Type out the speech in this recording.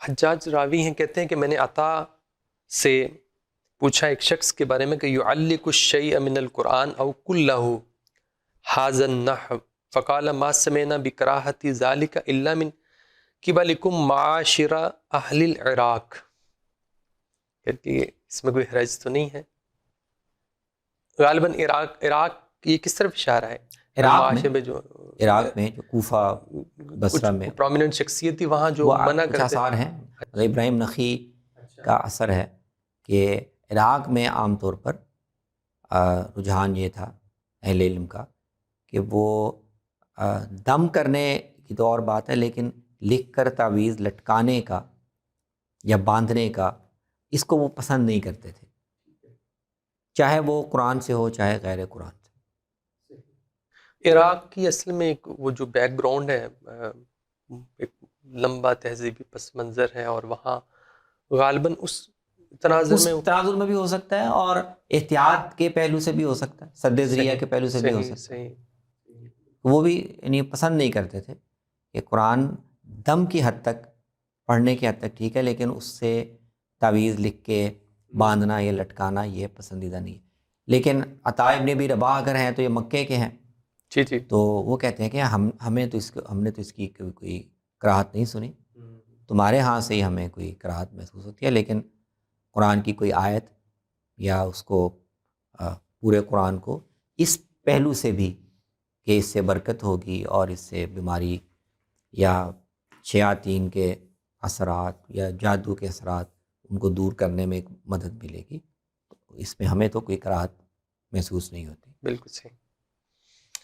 حجاج راوی ہیں، کہتے ہیں کہ میں نے عطا سے پوچھا ایک شخص کے بارے میں کہ یعلق الشیء من القرآن او کلہ ھذا النحو فقال ما سمعنا بکراہۃ ذلک الا من قبلکم معاشر اہل العراق. کہتی ہے اس میں کوئی حرج تو نہیں ہے؟ غالباً عراق یہ کس طرف اشارہ ہے؟ عراق میں جو کوفہ بصرہ میں پرومیننٹ شخصیت تھی وہاں جو وہ منع کچھ کرتے آثار ہیں. ابراہیم نخعی کا اثر ہے کہ عراق میں عام طور پر رجحان یہ تھا اہل علم کا کہ وہ دم کرنے کی تو اور بات ہے، لیکن لکھ کر تعویذ لٹکانے کا یا باندھنے کا اس کو وہ پسند نہیں کرتے تھے، چاہے وہ قرآن سے ہو چاہے غیر قرآن سے. عراق کی اصل میں ایک وہ جو بیک گراؤنڈ ہے، ایک لمبا تہذیبی پس منظر ہے، اور وہاں غالباً اس تناظر میں بھی ہو سکتا ہے اور احتیاط کے پہلو سے بھی ہو سکتا ہے، سد ذریعہ کے پہلو سے بھی ہو سکتا ہے. وہ بھی یعنی پسند نہیں کرتے تھے کہ قرآن دم کی حد تک پڑھنے کی حد تک ٹھیک ہے، لیکن اس سے تعویذ لکھ کے باندھنا یا لٹکانا یہ پسندیدہ نہیں ہے. لیکن عطا ابن ابی رباح اگر ہیں تو یہ مکے کے ہیں، جی تو وہ کہتے ہیں کہ ہم نے تو اس کی کوئی کراہت نہیں سنی، تمہارے ہاں سے ہی ہمیں کوئی کراہت محسوس ہوتی ہے، لیکن قرآن کی کوئی آیت یا اس کو پورے قرآن کو اس پہلو سے بھی کہ اس سے برکت ہوگی اور اس سے بیماری یا شیاطین کے اثرات یا جادو کے اثرات ان کو دور کرنے میں ایک مدد ملے گی، اس میں ہمیں تو کوئی کراہت محسوس نہیں ہوتی. بالکل صحیح.